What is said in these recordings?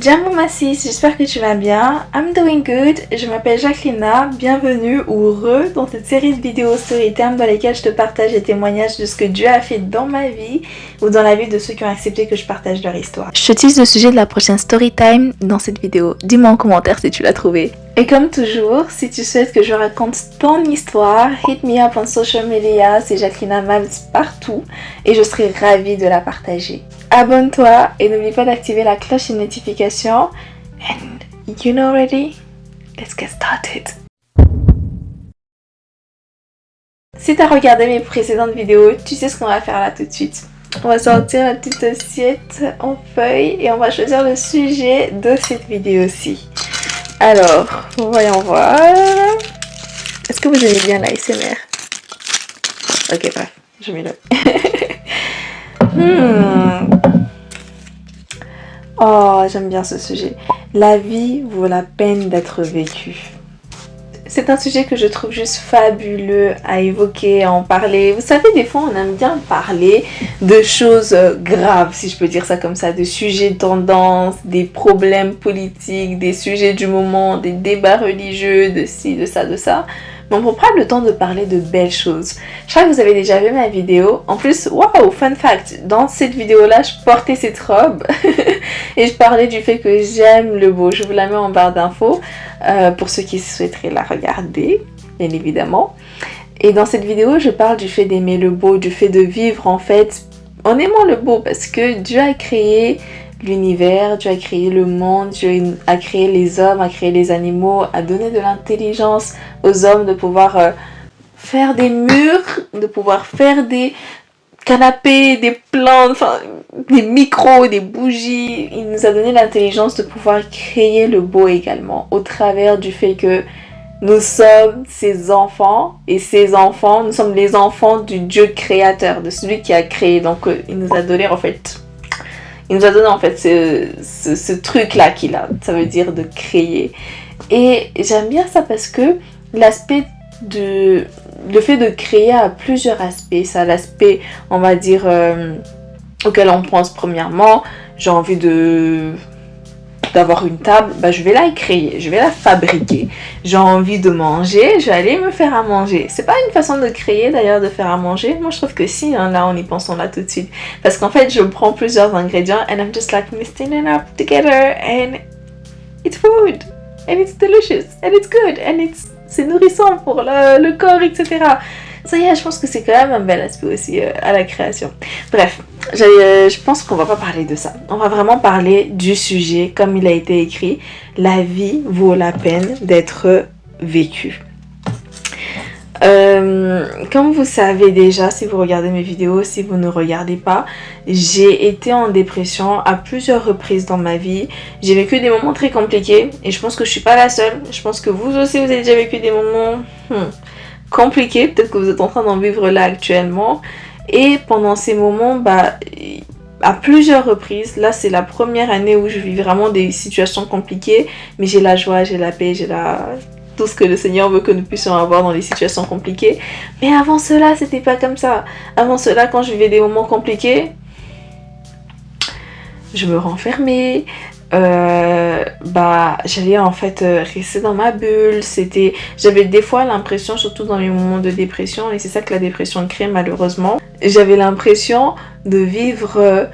Jambo Massis, j'espère que tu vas bien. I'm doing good, je m'appelle Jacquelina, bienvenue ou heureux dans cette série de vidéos Storytime dans lesquelles je te partage des témoignages de ce que Dieu a fait dans ma vie ou dans la vie de ceux qui ont accepté que je partage leur histoire. Je te tease le sujet de la prochaine Storytime dans cette vidéo, dis-moi en commentaire si tu l'as trouvé. Et comme toujours, si tu souhaites que je raconte ton histoire, hit me up on social media, c'est Jacquelina Mabs partout et je serai ravie de la partager. Abonne-toi et n'oublie pas d'activer la cloche de notification. And you know already? Let's get started. Si tu as regardé mes précédentes vidéos, tu sais ce qu'on va faire là tout de suite. On va sortir la petite assiette en feuille et on va choisir le sujet de cette vidéo-ci. Alors, voyons voir. Est-ce que vous aimez bien l'ASMR? Ok, bref, je mets le... Oh, j'aime bien ce sujet. La vie vaut la peine d'être vécue. C'est un sujet que je trouve juste fabuleux à évoquer, à en parler. Vous savez, des fois, on aime bien parler de choses graves, si je peux dire ça comme ça, de sujets de tendance, des problèmes politiques, des sujets du moment, des débats religieux, de ci, de ça, de ça. Mais on prend pas le temps de parler de belles choses. Je crois que vous avez déjà vu ma vidéo. En plus, waouh, fun fact, dans cette vidéo-là, je portais cette robe et je parlais du fait que j'aime le beau. Je vous la mets en barre d'infos pour ceux qui souhaiteraient la regarder, bien évidemment. Et dans cette vidéo, je parle du fait d'aimer le beau, du fait de vivre en fait en aimant le beau parce que Dieu a créé l'univers, Dieu a créé le monde, Dieu a créé les hommes, a créé les animaux, a donné de l'intelligence aux hommes de pouvoir faire des murs, de pouvoir faire des canapés, des plantes, enfin des micros, des bougies. Il nous a donné l'intelligence de pouvoir créer le beau également au travers du fait que nous sommes ses enfants et ces enfants, nous sommes les enfants du Dieu créateur, de celui qui a créé. Donc il nous a donné en fait... Il nous a donné en fait ce truc-là qu'il a, ça veut dire de créer. Et j'aime bien ça parce que l'aspect de... Le fait de créer a plusieurs aspects. Ça a l'aspect, on va dire, auquel on pense premièrement. J'ai envie d'avoir une table, bah, je vais la créer, je vais la fabriquer. J'ai envie de manger, je vais aller me faire à manger. C'est pas une façon de créer d'ailleurs de faire à manger. Moi je trouve que si, hein, là en y pensant là tout de suite. Parce qu'en fait je prends plusieurs ingrédients and I'm just like mixing it up together and it's food and it's delicious and it's good and c'est nourrissant pour le corps, etc. Ça y est, je pense que c'est quand même un bel aspect aussi à la création. Bref, je pense qu'on va pas parler de ça. On va vraiment parler du sujet comme il a été écrit. La vie vaut la peine d'être vécue. Comme vous savez déjà, si vous regardez mes vidéos, si vous ne regardez pas, j'ai été en dépression à plusieurs reprises dans ma vie. J'ai vécu des moments très compliqués et je pense que je suis pas la seule. Je pense que vous aussi, vous avez déjà vécu des moments... compliqué, peut-être que vous êtes en train d'en vivre là actuellement. Et pendant ces moments, bah, à plusieurs reprises, là c'est la première année où je vis vraiment des situations compliquées, mais j'ai la joie, j'ai la paix, j'ai tout ce que le Seigneur veut que nous puissions avoir dans les situations compliquées. Mais avant cela, c'était pas comme ça. Avant cela, quand je vivais des moments compliqués, je me renfermais. J'allais en fait rester dans ma bulle. J'avais des fois l'impression, surtout dans les moments de dépression, et c'est ça que la dépression crée malheureusement, j'avais l'impression de vivre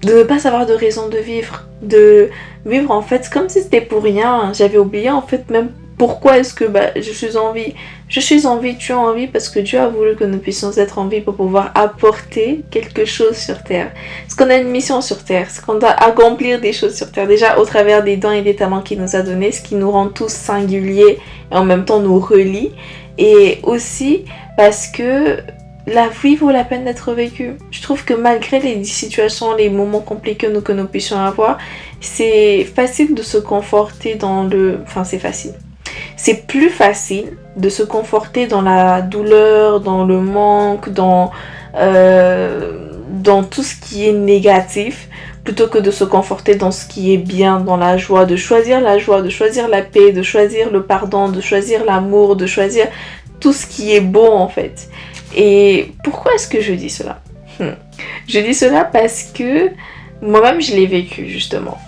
de ne pas savoir de raison de vivre, de vivre en fait comme si c'était pour rien. J'avais oublié en fait même pourquoi est-ce que je suis en vie. Je suis en vie, tu es en vie parce que Dieu a voulu que nous puissions être en vie pour pouvoir apporter quelque chose sur terre. Parce qu'on a une mission sur terre, c'est qu'on doit accomplir des choses sur terre. Déjà au travers des dons et des talents qu'il nous a donnés, ce qui nous rend tous singuliers et en même temps nous relie. Et aussi parce que la vie vaut la peine d'être vécue. Je trouve que malgré les situations, les moments compliqués que nous puissions avoir, c'est facile de se conforter dans le... Enfin, c'est facile. C'est plus facile de se conforter dans la douleur, dans le manque, dans tout ce qui est négatif, plutôt que de se conforter dans ce qui est bien, dans la joie, de choisir la paix, de choisir le pardon, de choisir l'amour, de choisir tout ce qui est beau en fait. Et pourquoi est-ce que je dis cela? Je dis cela parce que Moi-même, je l'ai vécu, justement.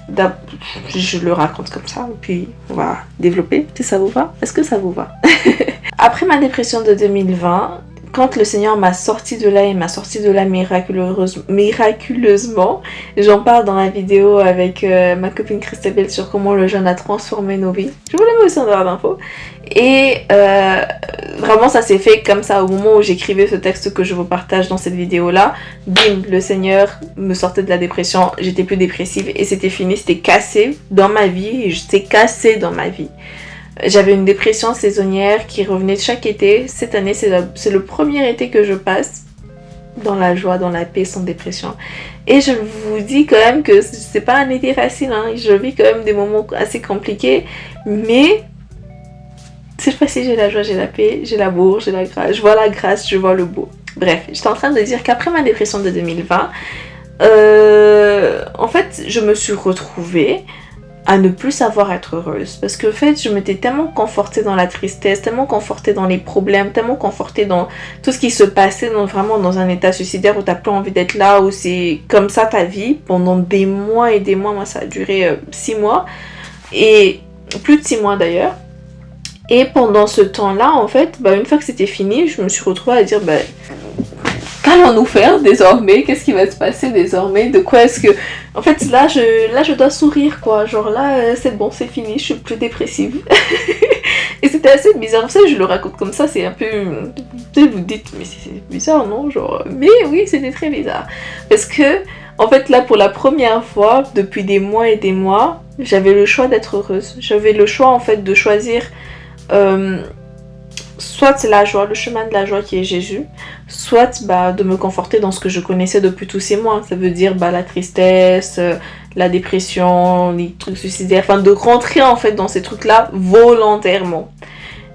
Je le raconte comme ça, et puis on va développer. Si ça vous va? Est-ce que ça vous va? Après ma dépression de 2020, quand le Seigneur m'a sorti de là et m'a sorti de là miraculeusement, j'en parle dans la vidéo avec ma copine Christabel sur comment le jeûne a transformé nos vies. Je vous la mets aussi en barre d'infos. Et vraiment ça s'est fait comme ça au moment où j'écrivais ce texte que je vous partage dans cette vidéo là. Bim, le Seigneur me sortait de la dépression, j'étais plus dépressive et c'était fini, c'était cassé dans ma vie et j'étais cassée dans ma vie. J'avais une dépression saisonnière qui revenait chaque été. Cette année, c'est le premier été que je passe dans la joie, dans la paix, sans dépression. Et je vous dis quand même que c'est pas un été facile, hein. Je vis quand même des moments assez compliqués. Mais cette fois-ci, j'ai la joie, j'ai la paix, j'ai l'amour, j'ai la grâce. Je vois la grâce, je vois le beau. Bref, j'étais en train de dire qu'après ma dépression de 2020, en fait, je me suis retrouvée à ne plus savoir être heureuse. Parce que en fait, je m'étais tellement confortée dans la tristesse, tellement confortée dans les problèmes, tellement confortée dans tout ce qui se passait, vraiment dans un état suicidaire où t'as plus envie d'être là, où c'est comme ça ta vie, pendant des mois et des mois. Moi, ça a duré 6 mois, et plus de 6 mois d'ailleurs. Et pendant ce temps-là, en fait, une fois que c'était fini, je me suis retrouvée à dire, qu'allons-nous faire désormais? Qu'est-ce qui va se passer désormais? De quoi est-ce que... En fait, là, je dois sourire, quoi. Genre là, c'est bon, c'est fini, je suis plus dépressive. Et c'était assez bizarre. Vous savez, je le raconte comme ça, c'est un peu... Vous vous dites, mais c'est bizarre, non? Genre... Mais oui, c'était très bizarre. Parce que, en fait, là, pour la première fois, depuis des mois et des mois, j'avais le choix d'être heureuse. J'avais le choix, en fait, de choisir... soit c'est la joie, le chemin de la joie qui est Jésus, soit de me conforter dans ce que je connaissais depuis tous ces mois. Ça veut dire la tristesse, la dépression, les trucs suicidaires, enfin de rentrer en fait dans ces trucs-là volontairement.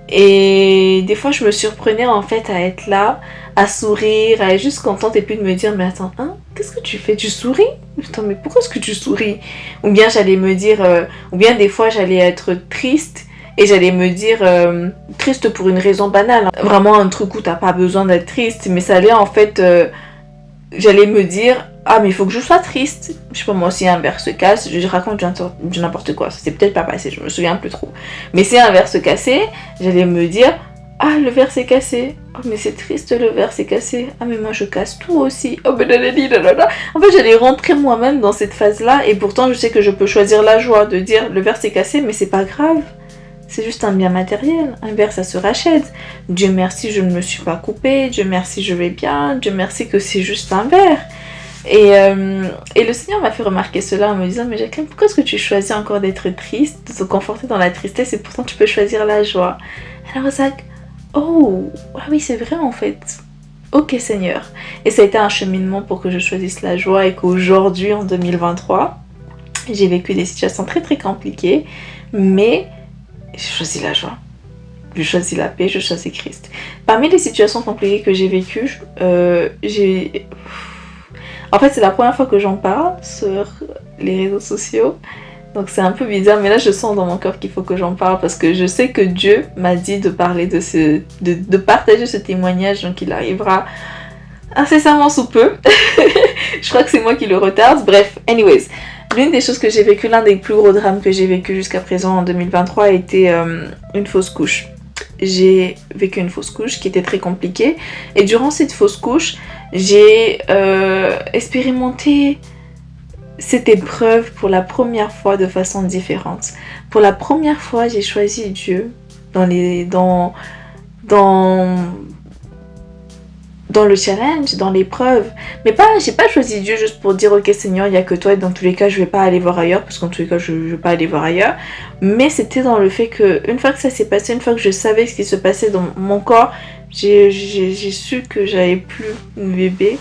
Et des fois je me surprenais en fait à être là, à sourire, à être juste contente et puis de me dire mais attends, hein, qu'est-ce que tu fais? Tu souris? Attends, mais pourquoi est-ce que tu souris? Ou bien j'allais me dire, ou bien des fois j'allais être triste. Et j'allais me dire, triste pour une raison banale, hein. Vraiment un truc où t'as pas besoin d'être triste, mais ça allait en fait, j'allais me dire, ah mais il faut que je sois triste. Je sais pas, moi si un verre se casse, je raconte du n'importe quoi, ça s'est peut-être pas passé, je me souviens plus trop. Mais si un verre se cassait, j'allais me dire, ah le verre s'est cassé, oh mais c'est triste le verre s'est cassé, ah mais moi je casse tout aussi, oh ben en fait j'allais rentrer moi-même dans cette phase-là, et pourtant je sais que je peux choisir la joie de dire, le verre s'est cassé, mais c'est pas grave. C'est juste un bien matériel. Un verre, ça se rachète. Dieu merci, je ne me suis pas coupée. Dieu merci, je vais bien. Dieu merci que c'est juste un verre. Et le Seigneur m'a fait remarquer cela en me disant, mais Jacqueline, pourquoi est-ce que tu choisis encore d'être triste, de te conforter dans la tristesse et pourtant tu peux choisir la joie? Alors Zach, oh, ah oui, c'est vrai en fait. Ok Seigneur. Et ça a été un cheminement pour que je choisisse la joie et qu'aujourd'hui, en 2023, j'ai vécu des situations très très compliquées, mais... j'ai choisi la joie, je choisis la paix, je choisis Christ. Parmi les situations compliquées que j'ai vécues, en fait c'est la première fois que j'en parle sur les réseaux sociaux, donc c'est un peu bizarre, mais là je sens dans mon cœur qu'il faut que j'en parle parce que je sais que Dieu m'a dit de parler de partager ce témoignage, donc il arrivera incessamment sous peu. Je crois que c'est moi qui le retarde, bref, anyways. L'une des choses que j'ai vécues, l'un des plus gros drames que j'ai vécu jusqu'à présent en 2023 a été une fausse couche. J'ai vécu une fausse couche qui était très compliquée et durant cette fausse couche, j'ai expérimenté cette épreuve pour la première fois de façon différente. Pour la première fois, j'ai choisi Dieu dans le challenge, dans l'épreuve. Mais j'ai pas choisi Dieu juste pour dire ok Seigneur, il n'y a que toi et dans tous les cas je vais pas aller voir ailleurs, parce qu'en tous les cas je vais pas aller voir ailleurs. Mais c'était dans le fait que une fois que ça s'est passé, une fois que je savais ce qui se passait dans mon corps, j'ai su que j'avais plus mon bébé.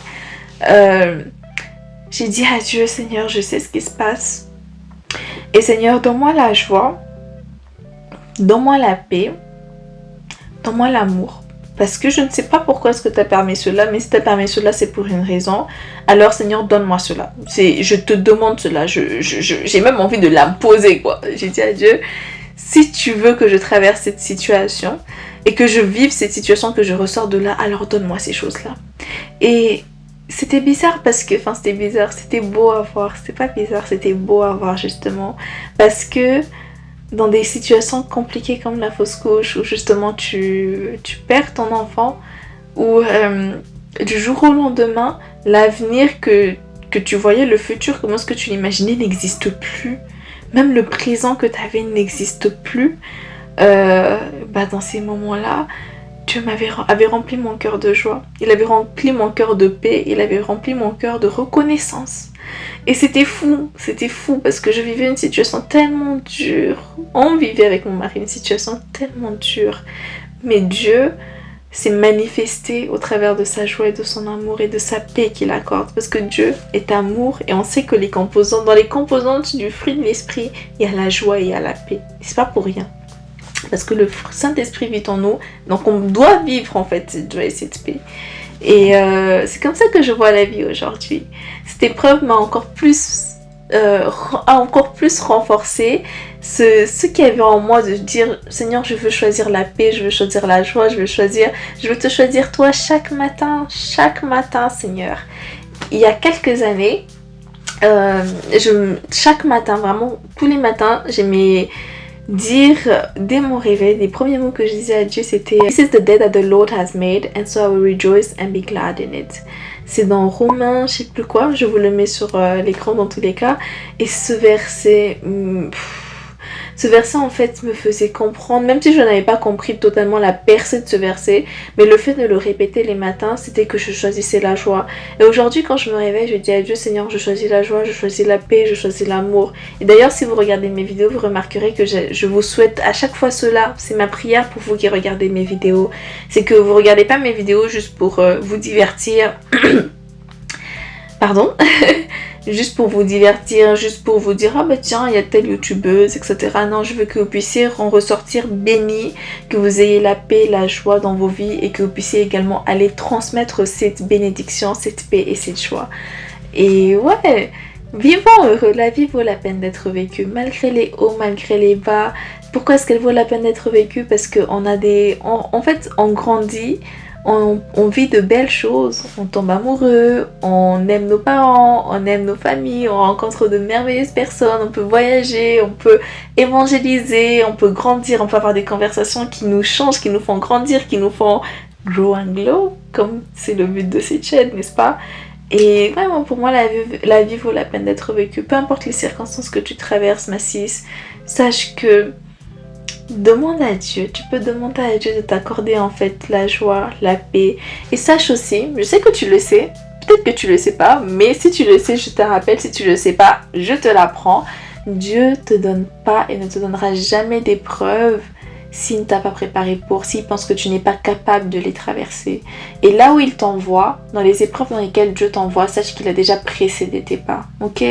J'ai dit à Dieu, Seigneur, je sais ce qui se passe. Et Seigneur, donne-moi la joie, donne-moi la paix, donne-moi l'amour. Parce que je ne sais pas pourquoi est-ce que tu as permis cela, mais si tu as permis cela, c'est pour une raison. Alors Seigneur, donne-moi cela. Je te demande cela. J'ai même envie de l'imposer, quoi. J'ai dit à Dieu, si tu veux que je traverse cette situation et que je vive cette situation, que je ressors de là, alors donne-moi ces choses-là. Et c'était bizarre parce que, enfin c'était bizarre, c'était beau à voir, c'était pas bizarre, c'était beau à voir justement, parce que dans des situations compliquées comme la fausse couche, où justement tu perds ton enfant, ou du jour au lendemain, l'avenir que tu voyais, le futur, comment est-ce que tu l'imaginais n'existe plus, même le présent que tu avais n'existe plus, dans ces moments-là, Dieu avait rempli mon cœur de joie, il avait rempli mon cœur de paix, il avait rempli mon cœur de reconnaissance. Et c'était fou parce que je vivais une situation tellement dure. On vivait avec mon mari une situation tellement dure. Mais Dieu s'est manifesté au travers de sa joie et de son amour et de sa paix qu'il accorde. Parce que Dieu est amour et on sait que dans les composantes du fruit de l'esprit, il y a la joie et il y a la paix. Et c'est pas pour rien. Parce que le Saint-Esprit vit en nous, donc on doit vivre en fait cette joie et cette paix. Et c'est comme ça que je vois la vie aujourd'hui. Cette épreuve m'a encore plus renforcé ce qu'il y avait en moi de dire Seigneur, je veux choisir la paix, je veux choisir la joie, je veux te choisir toi chaque matin Seigneur. Il y a quelques années, chaque matin, vraiment tous les matins, j'aimais dire dès mon réveil, les premiers mots que je disais à Dieu c'était This is the day that the Lord has made and so I will rejoice and be glad in it. C'est dans Romains, je sais plus quoi, je vous le mets sur l'écran dans tous les cas. Et ce verset en fait me faisait comprendre, même si je n'avais pas compris totalement la percée de ce verset, mais le fait de le répéter les matins, c'était que je choisissais la joie. Et aujourd'hui quand je me réveille, je dis à Dieu Seigneur, je choisis la joie, je choisis la paix, je choisis l'amour. Et d'ailleurs si vous regardez mes vidéos, vous remarquerez que je vous souhaite à chaque fois cela. C'est ma prière pour vous qui regardez mes vidéos. C'est que vous regardez pas mes vidéos juste pour vous divertir. Pardon. Juste pour vous divertir, juste pour vous dire ah bah tiens il y a telle youtubeuse, etc. Non, je veux que vous puissiez en ressortir bénis, que vous ayez la paix, la joie dans vos vies et que vous puissiez également aller transmettre cette bénédiction, cette paix et cette joie. Et ouais, vivons heureux, la vie vaut la peine d'être vécue, malgré les hauts, malgré les bas. Pourquoi est-ce qu'elle vaut la peine d'être vécue? Parce qu'on a en fait on grandit. On vit de belles choses, on tombe amoureux, on aime nos parents, on aime nos familles, on rencontre de merveilleuses personnes, on peut voyager, on peut évangéliser, on peut grandir, on peut avoir des conversations qui nous changent, qui nous font grandir, qui nous font grow and glow, comme c'est le but de cette chaîne, n'est-ce pas? Et vraiment pour moi la vie vaut la peine d'être vécue, peu importe les circonstances que tu traverses ma sis, sache que demande à Dieu, tu peux demander à Dieu de t'accorder en fait la joie, la paix. Et sache aussi, je sais que tu le sais, peut-être que tu le sais pas, mais si tu le sais, je te rappelle, si tu le sais pas, je te l'apprends. Dieu te donne pas et ne te donnera jamais d'épreuves s'il ne t'a pas préparé pour, s'il pense que tu n'es pas capable de les traverser. Et là où il t'envoie, dans les épreuves dans lesquelles Dieu t'envoie, sache qu'il a déjà précédé tes pas, ok?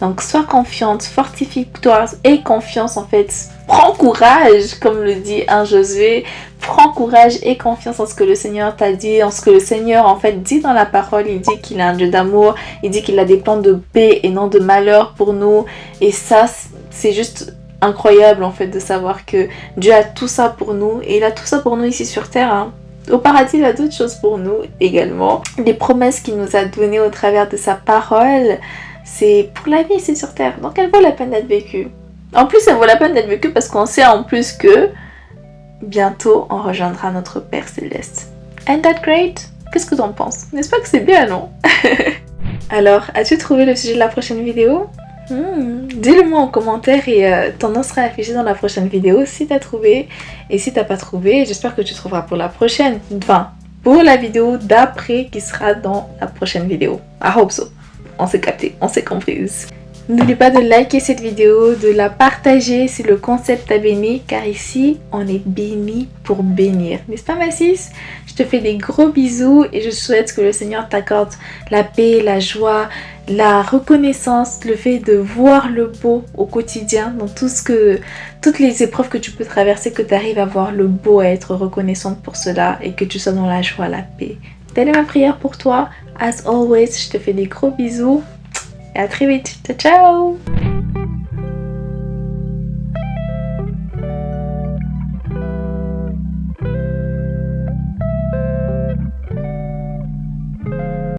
Donc sois confiante, fortifie-toi, aie confiance en fait, prends courage, comme le dit Josué, prends courage et confiance en ce que le Seigneur t'a dit, en ce que le Seigneur en fait dit dans la parole. Il dit qu'il a un Dieu d'amour, il dit qu'il a des plans de paix et non de malheur pour nous. Et ça, c'est juste incroyable en fait de savoir que Dieu a tout ça pour nous et il a tout ça pour nous ici sur terre, hein. Au paradis, il a d'autres choses pour nous également. Les promesses qu'il nous a données au travers de sa parole, c'est pour la vie ici sur terre. Donc elle vaut la peine d'être vécue. En plus, elle vaut la peine d'être vécue parce qu'on sait en plus que bientôt on rejoindra notre Père Céleste. Ain't that great? Qu'est-ce que t'en penses? N'est-ce pas que c'est bien, non? Alors, as-tu trouvé le sujet de la prochaine vidéo? Dis-le moi en commentaire et ton nom sera affiché dans la prochaine vidéo si t'as trouvé. Et si t'as pas trouvé, j'espère que tu trouveras pour la prochaine. Enfin, pour la vidéo d'après qui sera dans la prochaine vidéo. I hope so. On s'est capté, on s'est comprise. N'oublie pas de liker cette vidéo, de la partager si le concept t'a béni, car ici, on est béni pour bénir. N'est-ce pas ma sis? Je te fais des gros bisous et je souhaite que le Seigneur t'accorde la paix, la joie, la reconnaissance, le fait de voir le beau au quotidien, dans toutes les épreuves que tu peux traverser, que tu arrives à voir le beau, à être reconnaissante pour cela et que tu sois dans la joie, la paix. Telle est ma prière pour toi. As always, je te fais des gros bisous. Et à très vite. Ciao, ciao!